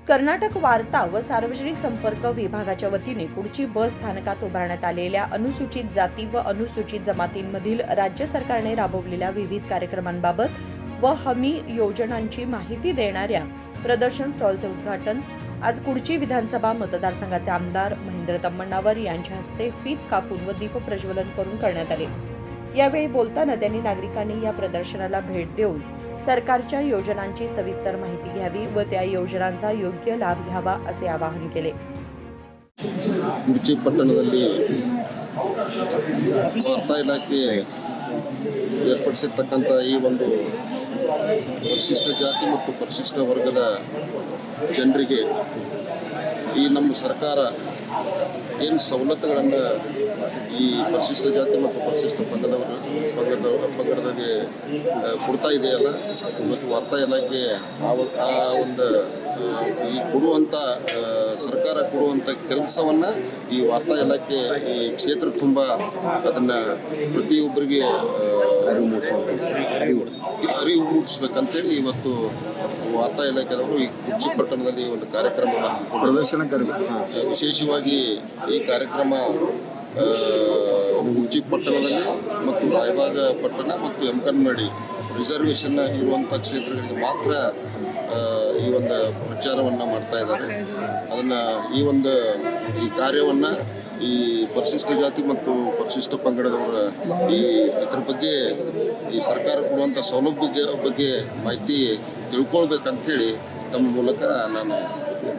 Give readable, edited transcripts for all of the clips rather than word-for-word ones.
कर्नाटक वार्ता व सार्वजनिक संपर्क विभागाच्या वतीने कुडची बस स्थानकात उभारण्यात आलेल्या अनुसूचित जाती व अनुसूचित जमातींमधील राज्य सरकारने राबवलेल्या विविध कार्यक्रमांबाबत व हमी योजनांची माहिती देणाऱ्या प्रदर्शन स्टॉलचे उद्घाटन आज कुडची विधानसभा मतदारसंघाचे आमदार महेंद्र तम्मण्णावर यांच्या हस्ते फीत कापून व दीप प्रज्वलन करून करण्यात आले। यावेळी बोलताना त्यांनी नागरिकांनी या प्रदर्शनाला भेट देऊन सरकारच्या योजनांची सविस्तर माहिती घ्यावी व त्या योजनांचा योग्य लाभ घ्यावा असे आवाहन केले। ಕುರ್ಚಿ ಪಟ್ಟಣದಲ್ಲಿ ವಾರ್ತಾ ಇಲಾಖೆ ಏರ್ಪಡಿಸಿರ್ತಕ್ಕಂಥ ಈ ಒಂದು ಪರಿಶಿಷ್ಟ ಜಾತಿ ಮತ್ತು ಪರಿಶಿಷ್ಟ ವರ್ಗದ ಜನರಿಗೆ ಈ ನಮ್ಮ ಸರ್ಕಾರ ಏನು ಸವಲತ್ತುಗಳನ್ನು ಈ ಪರಿಶಿಷ್ಟ ಜಾತಿ ಮತ್ತು ಪರಿಶಿಷ್ಟ ಪಂಗಡದಲ್ಲಿ ಕೊಡ್ತಾ ಇದೆಯಲ್ಲ, ಇವತ್ತು ವಾರ್ತಾ ಇಲಾಖೆ ಆ ಒಂದು ಈ ಕೊಡುವಂಥ ಸರ್ಕಾರ ಕೊಡುವಂಥ ಕೆಲಸವನ್ನು ಈ ವಾರ್ತಾ ಇಲಾಖೆ ಈ ಕ್ಷೇತ್ರ ತುಂಬ ಅದನ್ನು ಪ್ರತಿಯೊಬ್ಬರಿಗೆ ಅರಿವು ಮೂಡಿಸ್ಬೇಕಂತೇಳಿ ಇವತ್ತು ವಾರ್ತಾ ಇಲಾಖೆದವರು ಈ ಕುರ್ಚಿ ಪಟ್ಟಣದಲ್ಲಿ ಒಂದು ಕಾರ್ಯಕ್ರಮವನ್ನು ಪ್ರದರ್ಶನ ವಿಶೇಷವಾಗಿ ಈ ಕಾರ್ಯಕ್ರಮ ಕುರ್ಚಿ ಪಟ್ಟಣದಲ್ಲಿ ಮತ್ತು ರಾಯಬಾಗ ಪಟ್ಟಣ ಮತ್ತು ಎಮ್ಕನ್ಮಡಿ ರಿಸರ್ವೇಷನ್ ಇರುವಂಥ ಕ್ಷೇತ್ರಗಳಿಗೆ ಮಾತ್ರ ಈ ಒಂದು ಪ್ರಚಾರವನ್ನು ಮಾಡ್ತಾ ಇದ್ದಾರೆ। ಅದನ್ನು ಈ ಕಾರ್ಯವನ್ನು ಈ ಪರಿಶಿಷ್ಟ ಜಾತಿ ಮತ್ತು ಪರಿಶಿಷ್ಟ ಪಂಗಡದವರ ಇದ್ರ ಬಗ್ಗೆ ಈ ಸರ್ಕಾರ ಕೊಡುವಂಥ ಸೌಲಭ್ಯ ಬಗ್ಗೆ ಮಾಹಿತಿ ತಿಳ್ಕೊಳ್ಬೇಕಂತೇಳಿ ತಮ್ಮ ಮೂಲಕ ನಾನು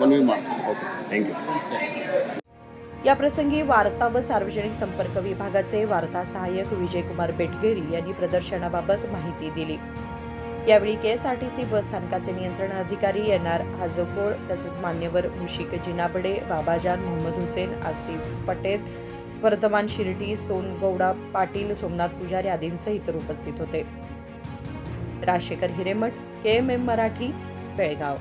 ಮನವಿ ಮಾಡ್ತೀನಿ। Thank you. या प्रसंगी वार्ता व सार्वजनिक संपर्क विभागाचे वार्ता सहाय्यक विजयकुमार बेटगेरी यांनी प्रदर्शनाबाबत माहिती दिली। यावेळी केएसआरटीसी बस स्थानकाचे नियंत्रण अधिकारी एनआर हाजोकोळ तसेच मान्यवर मुशिक जिनाबडे, बाबाजान, मोहम्मद हुसेन, आसिफ पटेल, वर्धमान शिर्डी, सोनगौडा पाटील, सोमनाथ पुजारी आदींसह इतर उपस्थित होते। राजशेखर हिरेमठ, KMM मराठी, बेळगाव।